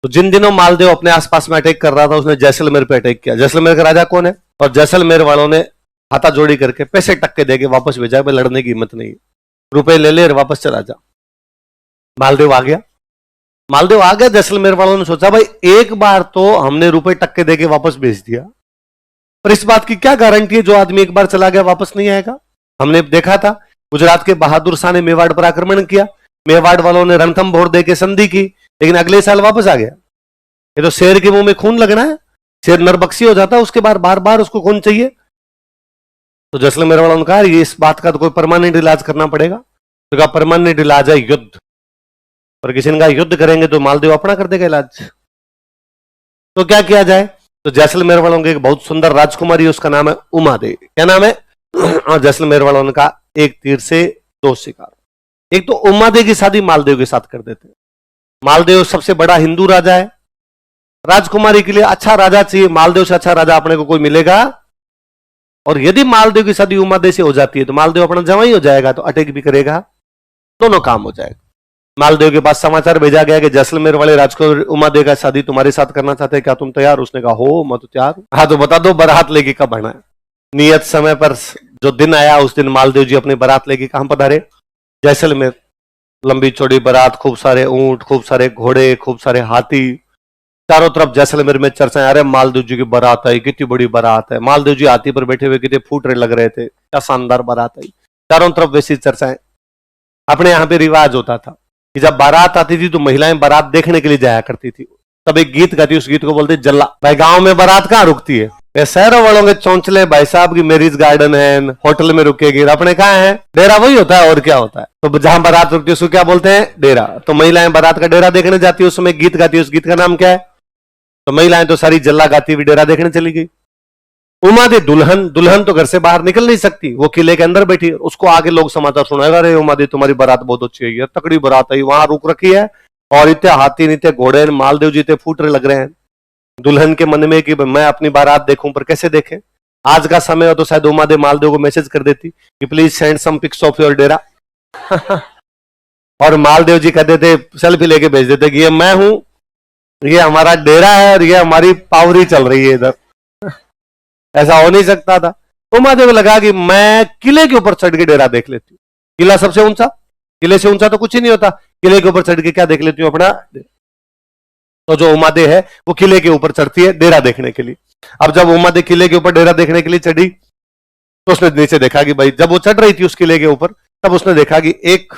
तो जिन दिनों मालदेव अपने आसपास में अटैक कर रहा था, उसने जैसलमेर पे अटैक किया। जैसलमेर का राजा कौन है? और जैसलमेर वालों ने हाथा जोड़ी करके पैसे टक्के देके वापस भेजा, भाई लड़ने की हिम्मत नहीं है, रुपए ले ले और वापस चला जा। मालदेव आ गया। मालदेव आ गया, जैसलमेर वालों ने सोचा भाई एक बार तो हमने रुपए टक्के देके वापस भेज दिया, पर इस बात की क्या गारंटी है जो आदमी एक बार चला गया वापस नहीं आएगा। हमने देखा था गुजरात के बहादुर शाह ने मेवाड़ पर आक्रमण किया, मेवाड़ वालों ने रणथंभौर देके संधि की, लेकिन अगले साल वापस आ गया। ये तो शेर के मुंह में खून लगना है, शेर नरबक्सी हो जाता है, उसके बाद बार बार उसको खून चाहिए। तो जैसलमेर वालों ने कहा ये इस बात का तो कोई परमानेंट इलाज करना पड़ेगा। तो कहा परमानेंट इलाज है युद्ध, पर किसी ने कहा युद्ध करेंगे तो मालदेव अपना कर देगा इलाज, तो क्या किया जाए। तो जैसलमेर वालों के एक बहुत सुंदर राजकुमारी, उसका नाम है उमादे। क्या नाम है? और जैसलमेर वालों ने कहा एक तीर से दो शिकार, एक तो उमादे की शादी मालदेव के साथ कर देते। मालदेव सबसे बड़ा हिंदू राजा है, राजकुमारी के लिए अच्छा राजा चाहिए, मालदेव से अच्छा राजा अपने को कोई मिलेगा। और यदि मालदेव की शादी उमादे से हो जाती है तो मालदेव अपना जवाई हो जाएगा, तो अटैक भी करेगा, दोनों काम हो जाएगा। मालदेव के पास समाचार भेजा गया कि जैसलमेर वाले राजकुमार उमादे का शादी तुम्हारे साथ करना चाहते हैं, क्या तुम तैयार? उसने कहा हो मैं तो तैयार हूं। हाँ तो बता दो बारात लेके कब आना है? नियत समय पर जो दिन आया उस दिन मालदेव जी अपनी बारात लेके कहां पधारे? जैसलमेर। लंबी चौड़ी बारात, खूब सारे ऊंट, खूब सारे घोड़े, खूब सारे हाथी, चारों तरफ जैसलमेर में चर्चाएं, अरे मालदेव जी की बारात आई, कितनी बड़ी बारात है, मालदेव जी हाथी पर बैठे हुए कितने फूट रहे लग रहे थे, क्या शानदार बारात आई, चारों तरफ वैसी चर्चाएं। अपने यहाँ पे रिवाज होता था कि जब बारात आती थी तो महिलाएं बारात देखने के लिए जाया करती थी, तब एक गीत गाती, उस गीत को बोलते जल्ला। भाई गांव में बारात कहाँ रुकती है, शहरों वालों के चौंचले भाई साहब की मैरिज गार्डन है, होटल में रुकेगी, अपने कहाँ है? डेरा वही होता है और क्या होता है। तो जहां बारात रुकती है उसको क्या बोलते हैं? डेरा। तो महिलाएं बारात का डेरा देखने जाती है, उस समय गीत गाती है, उस गीत का नाम क्या है? तो महिलाएं तो सारी जल्ला गाती हुई डेरा देखने चली गई। उमादे दुल्हन, दुल्हन तो घर से बाहर निकल नहीं सकती, वो किले के अंदर बैठी है, उसको आगे लोग समाचार सुनाएगा, अरे उमादे तुम्हारी बारात बहुत अच्छी है, तकड़ी बारात आई, वहां रुक रखी है, और इतने हाथी इतने घोड़े, मालदेव जी इतने फूट लग रहे हैं। दुल्हन के मन में कि मैं अपनी बारात देखूं, पर कैसे देखें? आज का समय हो तो शायद उमादे मालदेव को मैसेज कर देती कि please send some pics of your डेरा। और मालदेव जी कहते थे, सेल्फी लेके भेज देते कि ये मैं हूं, ये हमारा डेरा है और ये हमारी पावरी चल रही है इधर। ऐसा हो नहीं सकता था। उमादेव को लगा कि मैं किले के ऊपर चढ़ के डेरा देख लेती हूँ, किला सबसे ऊंचा, किले से ऊंचा तो कुछ ही नहीं होता, किले के ऊपर चढ़ के क्या देख लेती हूँ अपना। तो जो उमादे है वो किले के ऊपर चढ़ती है डेरा देखने के लिए। अब जब उमादे किले के ऊपर डेरा देखने के लिए चढ़ी तो उसने नीचे देखा कि भाई, जब वो चढ़ रही थी उस किले के ऊपर, तब उसने देखा कि एक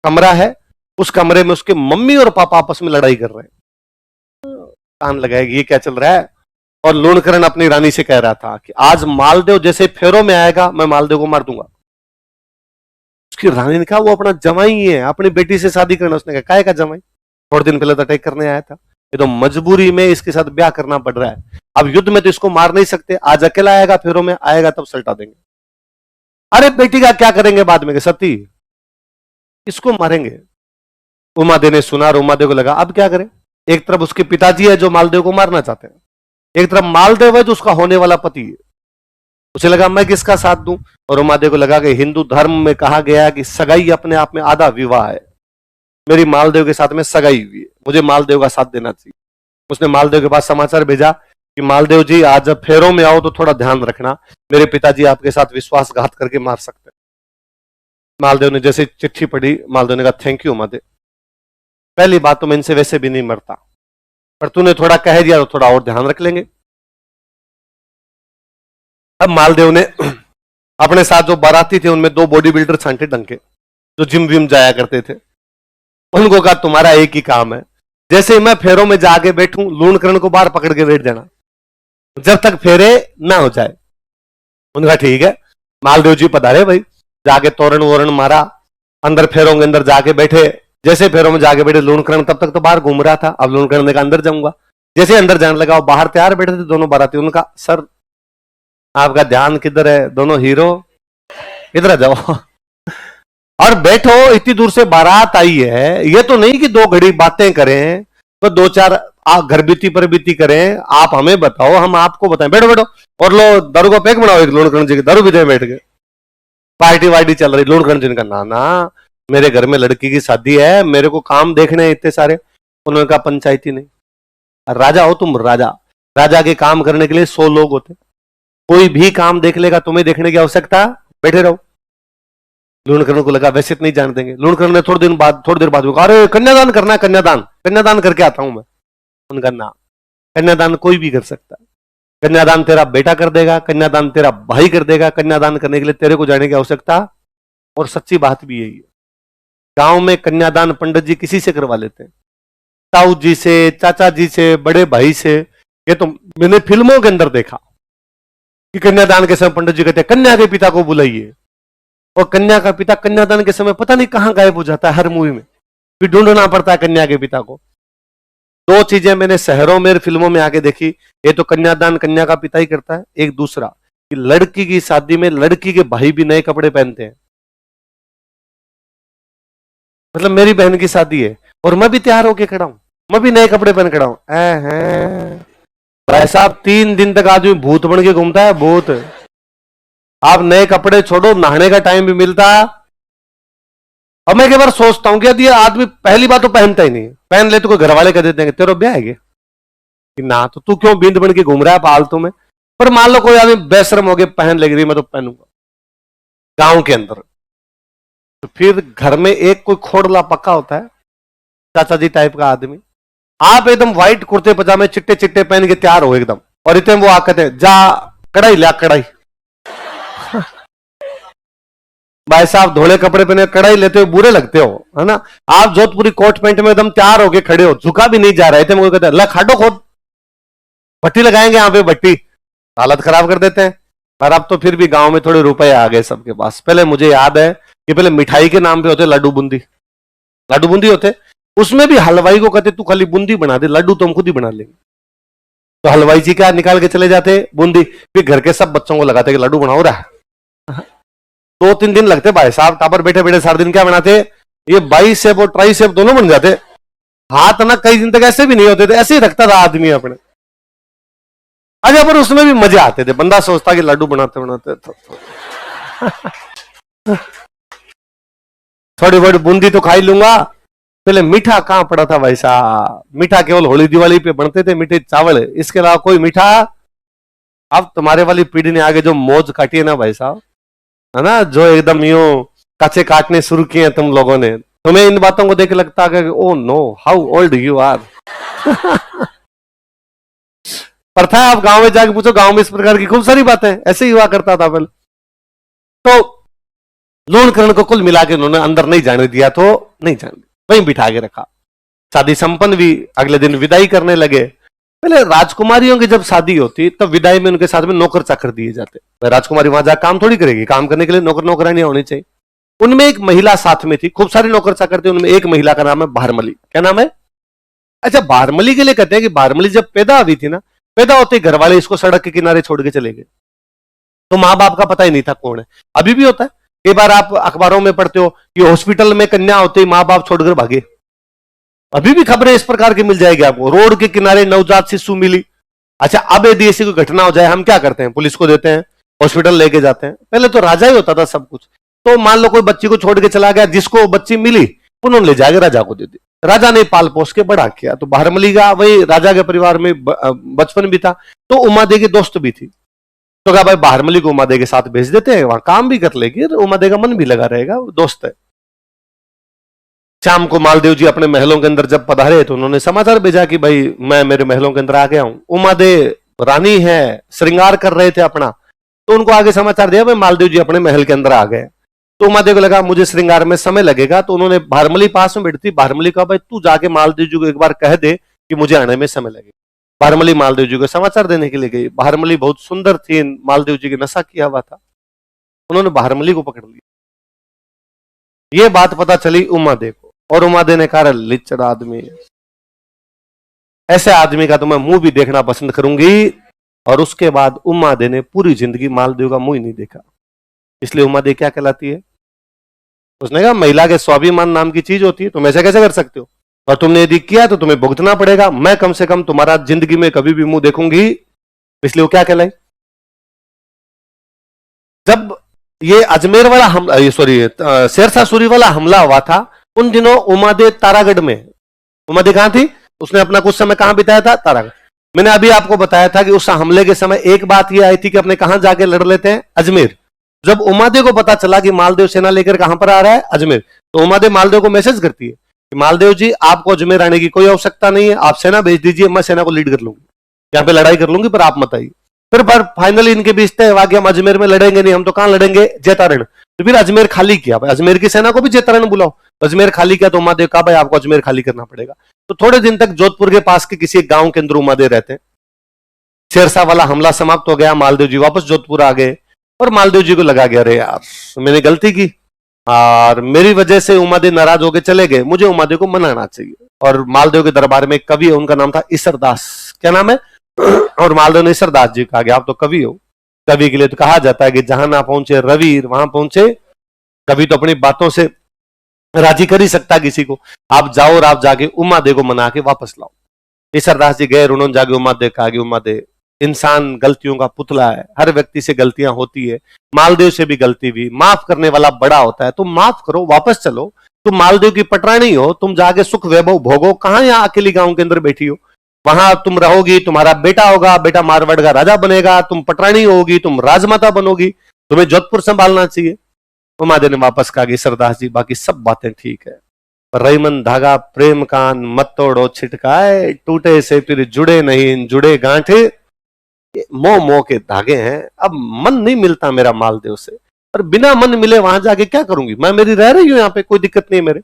कमरा है, उस कमरे में उसके मम्मी और पापा आपस में लड़ाई कर रहे हैं। कान लगाएगी ये क्या चल रहा है। और लूणकरण अपनी रानी से कह रहा था कि आज मालदेव जैसे फेरों में आएगा मैं मालदेव को मार दूंगा। उसकी रानी ने कहा वो अपना जमाई ही है, अपनी बेटी से शादी करना। उसने कहा काहे का जमाई, थोड़े दिन पहले तो अटैक करने आया था, ये तो मजबूरी में इसके साथ ब्याह करना पड़ रहा है, अब युद्ध में तो इसको मार नहीं सकते, आज अकेला आएगा फेरों में, आएगा तब सल्टा देंगे। अरे बेटी का क्या करेंगे बाद में? सती इसको मारेंगे। उमादे ने सुना और उमादे को लगा अब क्या करें। एक तरफ उसके पिताजी है जो मालदेव को मारना चाहते हैं, एक तरफ मालदेव है जो उसका होने वाला पति है। उसे लगा मैं किसका साथ दूं। और उमादे को लगा कि हिंदू धर्म में कहा गया है कि सगाई अपने आप में आधा विवाह है, मेरी मालदेव के साथ में सगाई हुई है, मुझे मालदेव का साथ देना चाहिए। उसने मालदेव के पास समाचार भेजा कि मालदेव जी आज जब फेरों में आओ तो थोड़ा ध्यान रखना, मेरे पिताजी आपके साथ विश्वासघात करके मार सकते हैं। मालदेव ने जैसे चिट्ठी पढ़ी, मालदेव ने कहा थैंक यू उमादे, पहली बात तो मैं इनसे वैसे भी नहीं मरता, पर तूने थोड़ा कह दिया तो थोड़ा और ध्यान रख लेंगे। अब मालदेव ने अपने साथ जो बाराती थे उनमें 2 बॉडी बिल्डर छांटे डंके जो जिम विम जाया करते थे, उनको कहा तुम्हारा एक ही काम है, जैसे ही मैं फेरों में जाके बैठूं लूणकरण को बाहर पकड़ के बैठ जाना जब तक फेरे ना हो जाए। उनका ठीक है। मालदेव जी पधारे भाई, जाके तोरण वोरण मारा, अंदर फेरों के अंदर जाके बैठे। जैसे फेरों में जाके बैठे लूणकरण तब तक तो बाहर घूम रहा था, अब लूणकरण ने कहा अंदर जाऊंगा। जैसे अंदर जाने लगा, बाहर तैयार बैठे थे दोनों बाराती। उनका सर आपका ध्यान किधर है, दोनों हीरो इधर आ जाओ और बैठो, इतनी दूर से बारात आई है, ये तो नहीं कि 2 घड़ी बातें करें, तो 2-4 घर बीती पर बीती करें, आप हमें बताओ हम आपको बताएं, बैठो बैठो। और लो दारू का पैक बनाओ, एक लूणकरण जी के दारू पीते बैठ गए, पार्टी वार्टी चल रही। लूणकरण जी ने कहा ना मेरे घर में लड़की की शादी है, मेरे को काम देखने हैं इतने सारे। उन्होंने कहा पंचायती नहीं, राजा हो तुम, राजा। राजा के काम करने के लिए 100 लोग होते, कोई भी काम देख लेगा, तुम्हें देखने की आवश्यकता, बैठे रहो। लूणकरण को लगा वैसे नहीं जान देंगे। लूणकरण ने थोड़ी देर बाद कहा, अरे कन्यादान करना है, कन्यादान, कन्यादान करके आता हूं मैं। उनका ना, कन्यादान कोई भी कर सकता है। कन्यादान तेरा बेटा कर देगा, कन्यादान तेरा भाई कर देगा। कन्यादान करने के लिए तेरे को जाने की आवश्यकता, और सच्ची बात भी यही है। गांव में कन्यादान पंडित जी किसी से करवा लेते हैं, ताऊ जी से, चाचा जी से, बड़े भाई से। ये तो मैंने फिल्मों के अंदर देखा कि कन्यादान के समय पंडित जी कहते हैं कन्या के पिता को बुलाइए, और कन्या का पिता कन्यादान के समय पता नहीं कहां गायब हो जाता है हर मूवी में, फिर ढूंढना पड़ता है कन्या के पिता को। दो चीजें मैंने शहरों में, फिल्मों में आके देखी। ये तो कन्यादान कन्या का पिता ही करता है। एक दूसरा कि लड़की की शादी में लड़की के भाई भी नए कपड़े पहनते हैं। मतलब मेरी बहन की शादी है और मैं भी तैयार होके खड़ा हूं, मैं भी नए कपड़े पहन खड़ा हूं। भाई साहब 3 दिन तक आदमी भूत बन के घूमता है, भूत। आप नए कपड़े छोड़ो, नहाने का टाइम भी मिलता। अब मैं एक बार सोचता हूं कि यदि आदमी पहली बार तो पहनता ही नहीं, पहन ले तो कोई घर वाले कह देते हैं तेरा ब्याह है कि ना, तो तू क्यों बिंद बन के घूम रहा है फालतू में। पर मान लो कोई आदमी बेशर्म हो गया, पहन लेगी, मैं तो पहनूंगा गांव के अंदर। तो फिर घर में एक कोई खोड़ला पक्का होता है, चाचा जी टाइप का आदमी। आप एकदम व्हाइट कुर्ते पजामे चिट्टे चिट्टे पहन के तैयार हो एकदम, और इतने वो आते हैं, जा कढ़ाई ला कढ़ाई। भाई साहब धोले कपड़े पहने कढ़ाई लेते हुए बुरे लगते हो, है ना। आप जोधपुरी कोट पैंट में एकदम तैयार होके खड़े हो, झुका भी नहीं जा रहे थे, मुझे कहते हैं ला खाडो खोद, भट्टी लगाएंगे यहाँ पे, भट्टी। हालत खराब कर देते हैं। पर अब तो फिर भी गांव में थोड़े रुपए आ गए सबके पास। पहले मुझे याद है कि पहले मिठाई के नाम पे होते लड्डू बूंदी, लड्डू बूंदी होते, उसमें भी हलवाई को कहते तू खाली बूंदी बना दे, लड्डू तो हम खुद ही बना लेंगे। तो हलवाई जी क्या निकाल के चले जाते बूंदी, फिर घर के सब बच्चों को लगाते कि लड्डू बनाओ रहा। 2-3 दिन लगते भाई साहब, टापर बैठे बैठे सारे दिन क्या बनाते, ये बाइसेप और ट्राइसेप दोनों बन जाते। हाथ ना कई दिन तक ऐसे भी नहीं होते थे, ऐसे ही रखता था आदमी अपने। अच्छा, पर उसमें भी मजे आते थे, बंदा सोचता कि लड्डू बनाते बनाते थोड़ी बड़ी बूंदी तो खा ही लूंगा। पहले मीठा कहां पड़ा था भाई साहब, मीठा केवल होली दिवाली पे बनते थे, मीठे चावल, इसके अलावा कोई मीठा। अब तुम्हारे वाली पीढ़ी ने आगे जो मौज काटी है ना भाई साहब, है ना, जो एकदम यूं कच्चे काटने शुरू किए हैं तुम लोगों ने, तुम्हें इन बातों को देख लगता है कि oh no how old you are. पर था, आप गांव में जाके पूछो, गांव में इस प्रकार की खूब सारी बातें ऐसे ही हुआ करता था पहले। तो लूणकरण को कुल मिला के उन्होंने अंदर नहीं जाने दिया, तो नहीं जाने, वहीं बिठा के रखा। शादी संपन्न भी, अगले दिन विदाई करने लगे। पहले राजकुमारियों की जब शादी होती तब विदाई में उनके साथ में नौकर चाकर दिए जाते। राजकुमारी वहां जाकर काम थोड़ी करेगी, काम करने के लिए नौकर नौकरानी होनी चाहिए। उनमें एक महिला साथ में थी, खूब सारे नौकर चाकर थे, उनमें एक महिला का नाम है भारमली। क्या नाम है? अच्छा, भारमली के लिए कहते हैं कि भारमली जब पैदा हुई थी ना, पैदा होते घर वाले इसको सड़क के किनारे छोड़ के चले गए, तो माँ बाप का पता ही नहीं था कौन है। अभी भी होता है, कई बार आप अखबारों में पढ़ते हो कि हॉस्पिटल में कन्या होते ही माँ बाप छोड़कर भागे। अभी भी खबरें इस प्रकार की मिल जाएगी आपको, रोड के किनारे नवजात शिशु मिली। अच्छा, अब यदि ऐसी कोई घटना हो जाए, हम क्या करते हैं? पुलिस को देते हैं, हॉस्पिटल लेके जाते हैं। पहले तो राजा ही होता था सब कुछ। तो मान लो कोई बच्ची को छोड़ के चला गया, जिसको बच्ची मिली उन्होंने ले जाकर राजा को दे दी, राजा ने पाल पोस के बड़ा किया। तो भारमली का वही राजा के परिवार में बचपन भी था, तो उमादे की दोस्त भी थी। तो कहा भाई भारमली को उमादे के साथ भेज देते हैं, वहां काम भी कर लेगी, उमादे का मन भी लगा रहेगा, दोस्त है। शाम को मालदेव जी अपने महलों के अंदर जब पधारे तो उन्होंने समाचार भेजा कि भाई मैं मेरे महलों के अंदर आ गया हूं। उमादे रानी है, श्रृंगार कर रहे थे अपना, तो उनको आगे समाचार दिया भाई मालदेव जी अपने महल के अंदर आ गए। तो उमादेव को लगा मुझे श्रृंगार में समय लगेगा, तो उन्होंने भारमली पास में बैठी थी, भारमली कहा भाई तू जाके मालदेव जी को एक बार कह दे कि मुझे आने में समय लगेगा। भारमली मालदेव जी को समाचार देने के लिए गई। भारमली बहुत सुंदर थी, मालदेव जी की नशा किया हुआ था, उन्होंने भारमली को पकड़ लिया। ये बात पता चली उमादेव को, और उमादेव ने कहा लिच्चड़ आदमी, ऐसे आदमी का तो मैं मुंह भी देखना पसंद करूंगी। और उसके बाद उमादेव ने पूरी जिंदगी मालदेव का मुंह ही नहीं देखा। इसलिए उमादेव क्या कहलाती है? उसने कहा महिला के स्वाभिमान नाम की चीज होती है, तुम ऐसे कैसे कर सकते हो, और तुमने यदि किया तो तुम्हें भुगतना पड़ेगा। मैं कम से कम तुम्हारा जिंदगी में कभी भी मुंह देखूंगी। इसलिए वो क्या कहलाई? जब ये अजमेर वाला हमला, सॉरी शेरशाह सूरी वाला हमला हुआ था, उन दिनों उमादेव तारागढ़ में, उमादेव कहां थी? उसने अपना कुछ समय कहां बिताया था? तारागढ़। मैंने अभी आपको बताया था कि उस हमले के समय एक बात यह आई थी कि अपने कहां जाके लड़ लेते हैं? अजमेर। जब उमादेव को पता चला कि मालदेव सेना लेकर कहां पर आ रहा है? अजमेर, तो उमादेव मालदेव को मैसेज करती है कि मालदेव जी, आपको अजमेर आने की कोई आवश्यकता नहीं है, आप सेना भेज दीजिए, मैं सेना को लीड कर लूंगी, यहां पे लड़ाई कर लूंगी, पर आप मत आइए। फिर पर फाइनली इनके बीच तय हुआ कि हम अजमेर में लड़ेंगे नहीं, हम तो कहां लड़ेंगे? जैतारण। तो फिर अजमेर खाली किया, अजमेर की सेना को भी जैतारण बुलाओ। अजमेर खाली किया तो उमादेव कहा भाई आपको अजमेर खाली करना पड़ेगा। तो थोड़े दिन तक जोधपुर के पास के किसी एक गांव के अंदर उमादेव रहते हैं। शेरशाह वाला हमला समाप्त हो गया, मालदेव जी वापस जोधपुर आ गए और मालदेव जी को लगा गया अरे यार मैंने गलती की और मेरी वजह से उमादेव नाराज होकर चले गए, मुझे उमादेव को मनाना चाहिए। और मालदेव के दरबार में एक कवि है, उनका नाम था ईसरदास। क्या नाम है? और मालदेव ने ईसरदास जी कहा कि आप तो कवि हो। कवि के लिए तो कहा जाता है कि जहां ना पहुंचे रवि वहां पहुंचे कवि। तो अपनी बातों से राजी कर ही सकता किसी को। आप जाओ और आप जाके उमादेव को मना के वापस लाओ। ईसरदास जी गए, उन्होंने जाके उमादेव कहा कि उमादेव, इंसान गलतियों का पुतला है, हर व्यक्ति से गलतियां होती है, मालदेव से भी गलती हुई, माफ करने वाला बड़ा होता है, तुम माफ करो, वापस चलो। तुम मालदेव की पटरानी हो, तुम जाके सुख वैभव भोगो, कहां यहां अकेली गांव के अंदर बैठी हो? वहां तुम रहोगी, तुम्हारा बेटा होगा, बेटा मारवाड़ का राजा बनेगा, तुम पटरानी होगी, तुम राजमाता बनोगी, तुम्हें जोधपुर संभालना चाहिए। उमादेव ने वापस कहा कि सरदास जी बाकी सब बातें ठीक है, पर रईमन धागा प्रेम कान मत तोड़ो छिटकाए, टूटे से फिर जुड़े नहीं, जुड़े गांठे मोह मोह के धागे हैं। अब मन नहीं मिलता मेरा मालदेव से, पर बिना मन मिले वहां जाके क्या करूंगी? मैं मेरी रह रही हूं यहाँ पे, कोई दिक्कत नहीं है मेरे।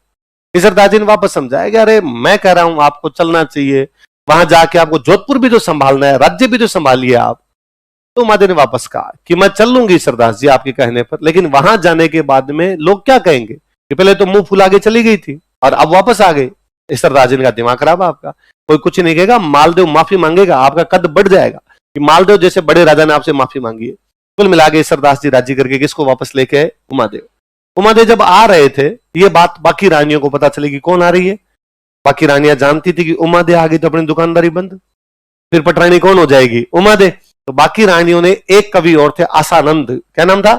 ईसरदास जी ने वापस समझाया कि अरे मैं कह रहा हूं आपको चलना चाहिए, वहां जाके आपको जोधपुर भी तो संभालना है, राज्य भी तो संभालिए आप। तो उमादेव ने वापस कहा कि मैं चल लूंगी सरदास जी आपके कहने पर, लेकिन वहां जाने के बाद में लोग क्या कहेंगे कि पहले तो मुंह फुला के चली गई थी और अब वापस आ गई। सरदास जी का दिमाग खराब है आपका, कोई कुछ नहीं कहेगा, मालदेव माफी मांगेगा, आपका कद बढ़ जाएगा कि मालदेव जैसे बड़े राजा ने आपसे माफी मांगी है। कुल मिला के सरदास जी राजी करके किसको वापस लेके आए? उमादेव। उमादेव जब आ रहे थे, ये बात बाकी रानियों को पता चली कि कौन आ रही है। बाकी रानियां जानती थी कि उमादेव आ गई तो अपनी दुकानदारी बंद, फिर पटरानी कौन हो जाएगी? उमादेव। तो बाकी रानियों ने एक कवि और थे आसानंद, क्या नाम था?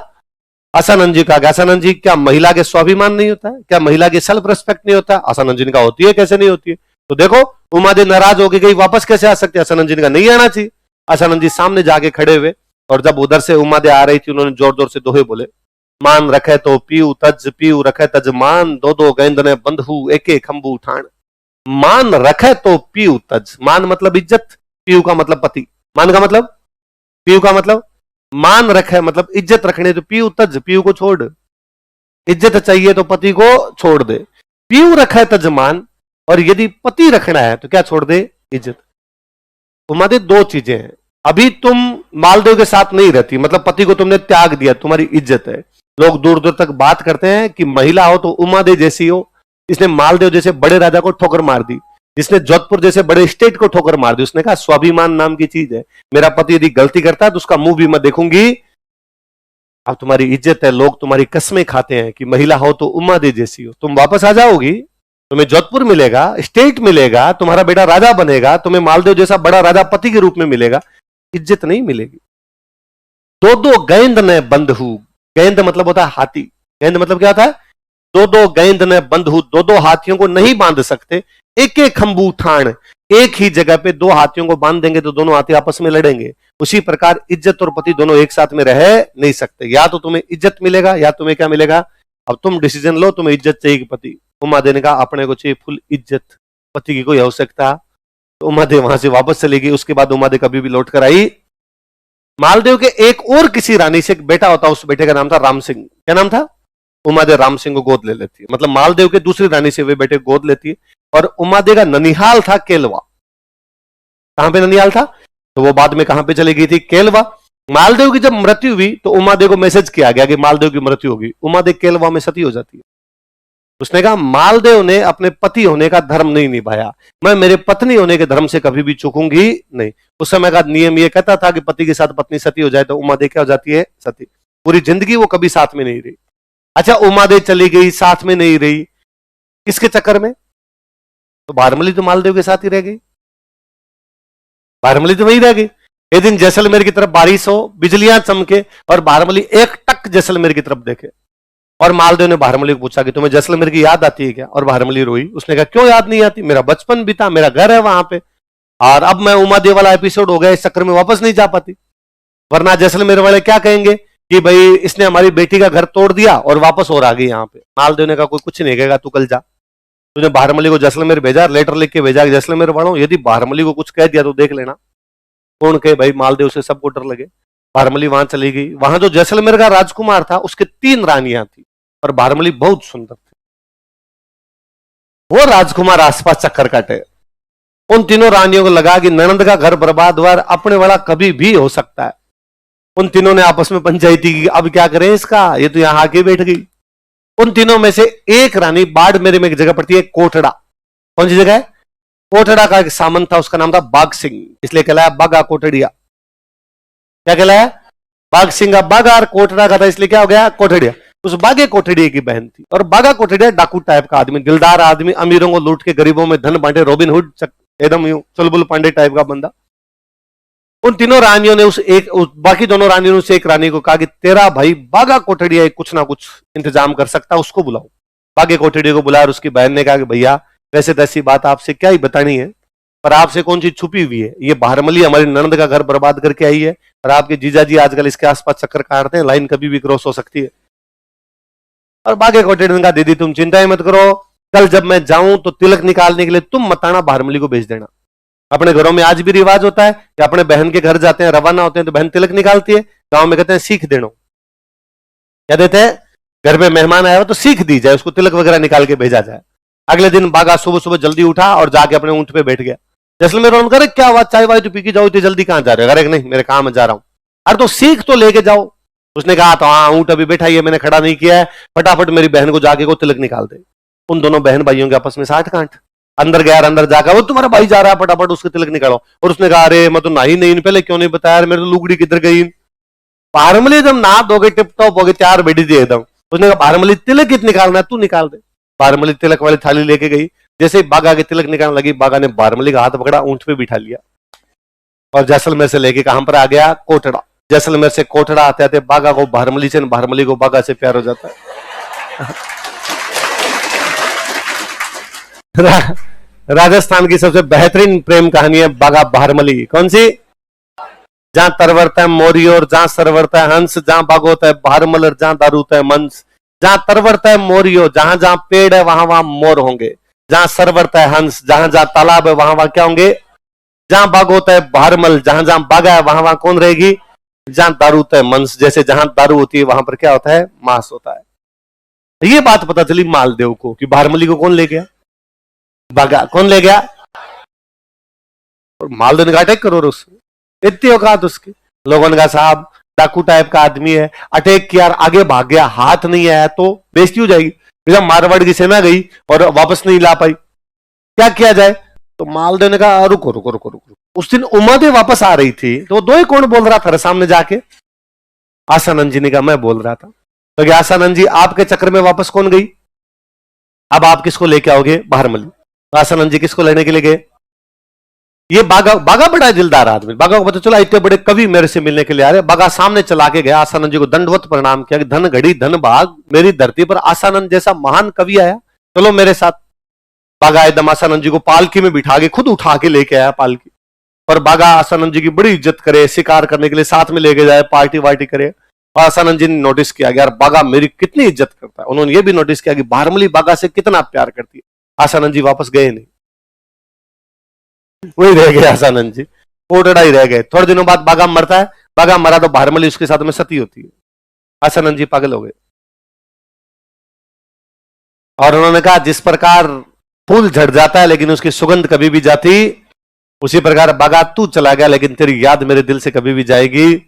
आसानंद जी का। आसानंद जी, क्या महिला के स्वाभिमान नहीं होता है? क्या महिला के सेल्फ रेस्पेक्ट नहीं होता? आसानंद जी का होती है, कैसे नहीं होती है? तो देखो उमादेव नाराज होके गई, वापस कैसे आ सकते? आसानंद जी का नहीं आना चाहिए। आसानंद जी सामने जाके खड़े हुए और जब उधर से उमादेव आ रही थी, उन्होंने जोर जोर से दोहे बोले, मान रखे तो पीऊ तज, पीऊ रखे तज मान, दो दो गेंद ने बंधु एक एक खंबू ठाण। मान रखे तो पीऊ तज, मान मतलब इज्जत, पीऊ का मतलब पति, मान का मतलब, पीऊ का मतलब मान रखे मतलब इज्जत रखने, तो पीऊ तज, पीऊ को छोड़, इज्जत चाहिए तो पति को छोड़ दे। पीऊ रखे तज मान, और यदि पति रखना है तो क्या छोड़ दे? इज्जत। उमादेव दो चीजें हैं, अभी तुम मालदेव के साथ नहीं रहती, मतलब पति को तुमने त्याग दिया, तुम्हारी इज्जत है। लोग दूर दूर तक बात करते हैं कि महिला हो तो उमादेव जैसी हो, इसने मालदेव जैसे बड़े राजा को ठोकर मार दी, जिसने जोधपुर जैसे बड़े स्टेट को ठोकर मार दी। उसने कहा स्वाभिमान नाम की चीज है, मेरा पति यदि गलती करता है तो उसका मुंह भी मैं देखूंगी। अब तुम्हारी इज्जत है, लोग तुम्हारी कस्में खाते हैं कि महिला हो तो उमादेव जैसी हो, तुम वापस आ जाओगी, तुम्हें जोधपुर मिलेगा, स्टेट मिलेगा, तुम्हारा बेटा राजा बनेगा, तुम्हें मालदेव जैसा बड़ा राजा पति के रूप में मिलेगा, इज्जत नहीं मिलेगी। दो दो गेंद ने बंधु, गेंद मतलब होता है हाथी, गेंद मतलब क्या होता है? दो दो गेंद ने बंधु, दो दो हाथियों को नहीं बांध सकते, एक एक खंबू ठाण, एक ही जगह पे दो हाथियों को बांध देंगे तो दोनों हाथी आपस में लड़ेंगे। उसी प्रकार इज्जत और पति दोनों एक साथ में रह नहीं सकते, या तो तुम्हें इज्जत मिलेगा या तुम्हें क्या मिलेगा? अब तुम डिसीजन लो, तुम्हें इज्जत चाहिए कि पति? उमादेव ने कहा अपने को चाहिए फुल इज्जत, पति की कोई आवश्यकता। तो उमादेव वहां से वापस चली गई। उसके बाद उमादेव कभी भी लौट कर आई। मालदेव के एक और किसी रानी से एक बेटा होता, उस बेटे का नाम था राम सिंह। क्या नाम था? उमादेव राम सिंह को गोद ले लेती है, मतलब मालदेव के दूसरी रानी से वे बेटे गोद लेती है। और उमादेव का ननिहाल था केलवा। कहां पे ननिहाल था? तो वो बाद में कहां पे चली गई थी? केलवा। मालदेव की जब मृत्यु हुई तो उमादेव को मैसेज किया गया कि मालदेव की मृत्यु होगी। उमादेव केलवा में सती हो जाती है। उसने कहा मालदेव ने अपने पति होने का धर्म नहीं निभाया, मैं मेरे पत्नी होने के धर्म से कभी भी चूकूंगी नहीं। उस समय का नियम यह कहता था कि पति के साथ पत्नी सती हो जाए तो उमादेव क्या हो जाती है? सती। पूरी जिंदगी वो कभी साथ में नहीं रही। अच्छा, उमादेव चली गई, साथ में नहीं रही, किसके चक्कर में? तो बारमली तो मालदेव के साथ ही रह गई, बारमली तो वही रह गई। एक दिन जैसलमेर की तरफ बारिश हो, बिजलियां चमके और बारमली एक टक जैसलमेर की तरफ देखे, और मालदेव ने भारमली को पूछा कि तुम्हें जैसलमेर की याद आती है क्या? और भारमली रोई। उसने कहा क्यों याद नहीं आती, मेरा बचपन बीता, मेरा घर है वहां पे, और अब मैं उमादेव वाला एपिसोड हो गया, इस चक्कर में वापस नहीं जा पाती, वरना जैसलमेर वाले क्या कहेंगे कि भाई इसने हमारी बेटी का घर तोड़ दिया और वापस और आ गई यहाँ पे। मालदेव ने कहा कोई कुछ नहीं कहेगा, तू कल जा। तुझे भारमली को जैसलमेर भेजा, लेटर लिख के भेजा जैसलमेर वालों, यदि भारमली को कुछ कह दिया तो देख लेना कौन कहे भाई मालदेव से सबको डर लगे। भारमली वहां चली गई। वहां जो जैसलमेर का राजकुमार था उसके 3 रानियां थी और भारमली बहुत सुंदर थी। वो राजकुमार आसपास चक्कर काटे। उन तीनों रानियों को लगा कि ननंद का घर बर्बाद हुआ, अपने वाला कभी भी हो सकता है। उन तीनों ने आपस में पंचायती की, अब क्या करें इसका, ये तो यहां आके बैठ गई। उन तीनों में से एक रानी बाड़मेर में एक जगह पड़ती है कोटड़ा। कौन सी जगह है? कोटड़ा का एक सामंत था, उसका नाम था बाघ सिंह, इसलिए कहलाया बागा कोटड़िया। क्या कहलाया? बाघ सिंह। बागा और कोटड़ा का था इसलिए क्या हो गया? कोटड़िया। उस बागे कोटड़िया की बहन थी, और बागा कोटड़िया डाकू टाइप का आदमी, दिलदार आदमी, अमीरों को लूट के गरीबों में धन बांटे, रॉबिन हुड एकदम यूं चुलबुल पांडे टाइप का बंदा। उन तीनों रानियों ने बाकी दोनों रानियों ने उस एक रानी को कहा कि तेरा भाई बागा कोटड़िया कुछ ना कुछ इंतजाम कर सकता, उसको बुलाओ। बागे कोटड़िया को बुलाया और उसकी बहन ने कहा कि भैया वैसे तो ऐसी बात आपसे क्या ही बतानी है, पर आपसे कौन चीज छुपी हुई है? ये भारमली हमारी ननद का घर बर्बाद करके आई है, और आपके जीजाजी आजकल इसके आसपास चक्कर काटते हैं, लाइन कभी भी क्रॉस हो सकती है। और बागे कोटड़िया ने कहा दीदी तुम चिंता ही मत करो, कल जब मैं जाऊं तो तिलक निकालने के लिए तुम मताना भारमली को भेज देना। अपने घरों में आज भी रिवाज होता है कि अपने बहन के घर जाते हैं, रवाना होते हैं तो बहन तिलक निकालती है। गांव में कहते हैं सीख देना, क्या देते हैं? घर में मेहमान आया हो तो सीख दी जाए, उसको तिलक वगैरह निकाल के भेजा जाए। अगले दिन बागा सुबह सुबह जल्दी उठा और जाके अपने ऊंट पे बैठ गया। जैसलमेर वालों करे क्या हुआ, चाय वाय तो पी के जाओ, इतनी जल्दी कहां जा रहे हो? अरे नहीं मेरे काम में जा रहा हूं। अरे तो सीख तो लेके जाओ। उसने कहा तो हाँ ऊंट अभी बैठा ही है, मैंने खड़ा नहीं किया है, फटाफट मेरी बहन को जाके को तिलक निकाल दे। उन दोनों बहन भाइयों के आपस में साठ गांठ। अंदर गया, अंदर जाकर वो तुम्हारा भाई जा रहा है, फटाफट उसके तिलक निकालो। और उसने कहा अरे मैं तो नहा नहीं, पहले क्यों नहीं बताया, मेरे तो लुगड़ी किधर गई? भारमली एकदम नहा धोगे टिप टॉप हो गए, तैयार बैठी थी एकदम। उसने कहा भारमली तिलक कित निकालना है, तू निकाल दे। भारमली तिलक वाली थाली लेके गई। जैसे ही बागा के तिलक निकालने लगी, बागा ने भारमली का हाथ पकड़ा, ऊंट पे बिठा लिया और जैसलमेर से लेके कहां पर आ गया? कोटड़ा। जैसलमेर से कोटड़ा आते आते बागा को भारमली से, भारमली को बागा से प्यार हो जाता है। राजस्थान की सबसे बेहतरीन प्रेम कहानी है बागा भारमली। कौन सी? जहां तरवरता है मोरी और जहां सरवरता है हंस, जहां बागोता है भारमल और जहां दारूता है मंस। जहां तरवरता है मोरियो, जहां जहां पेड़ है वहां वहां मोर होंगे। जहां सरवरता है हंस, जहां जहां तालाब है वहां वहां क्या होंगे? जहां बाग होता है भारमल, जहां जहां बागा है वहां वहां कौन रहेगी? जहां दारू होता है मंस, जैसे जहां दारू होती है वहां पर क्या होता है? मांस होता है। ये बात पता चली मालदेव को कि भारमली को कौन ले गया? बागा। कौन ले गया? और मालदेव ने कहा अटैक करो उससे, इतनी औकात उसकी। लोगों ने कहा साहब डाकू टाइप का आदमी है, अटैक किया, आगे भाग गया, हाथ नहीं आया तो बेइज्जती हो जाएगी। मारवाड़ की सेना गई और वापस नहीं ला पाई, क्या किया जाए? तो मालदेव ने कहा रुको रुको रुको रुको। उस दिन उमादेव वापस आ रही थी तो दो ही कौन बोल रहा था सामने जाके? आसानंद जी ने कहा मैं बोल रहा था। तो क्या आसानंद जी आपके चक्कर में वापस कौन गई? अब आप किसको लेके आओगे? भारमली। तो आसानंद जी किसको लेने के लिए गए? ये बागा। बागा बड़ा दिलदार आदमी, बागा को पता चला इतने बड़े कवि मेरे से मिलने के लिए आ रहे। बागा सामने चला के गया, आसानंद जी को दंडवत प्रणाम किया कि धन घड़ी धन भाग, मेरी धरती पर आसानंद जैसा महान कवि आया, चलो मेरे साथ। बागा एकदम आसानंद जी को पालकी में बिठा के खुद उठा के लेके आया पालकी। और बागा आसानंद जी की बड़ी इज्जत करे, शिकार करने के लिए साथ में लेके जाए, पार्टी वार्टी करे। और आसानंद जी ने नोटिस किया यार बागा मेरी कितनी इज्जत करता है। उन्होंने ये भी नोटिस किया कि भारमली बागा से कितना प्यार करती है। आसानंद जी वापस गए नहीं, वही रह गए आसानंद जी, कोटड़ा ही रह गए। थोड़े दिनों बाद बागा मरता है। बागा मरा तो भारमली उसके साथ में सती होती है। आसानंद जी पागल हो गए और उन्होंने कहा जिस प्रकार फूल झड़ जाता है लेकिन उसकी सुगंध कभी भी जाती, उसी प्रकार बागा तू चला गया लेकिन तेरी याद मेरे दिल से कभी भी जाएगी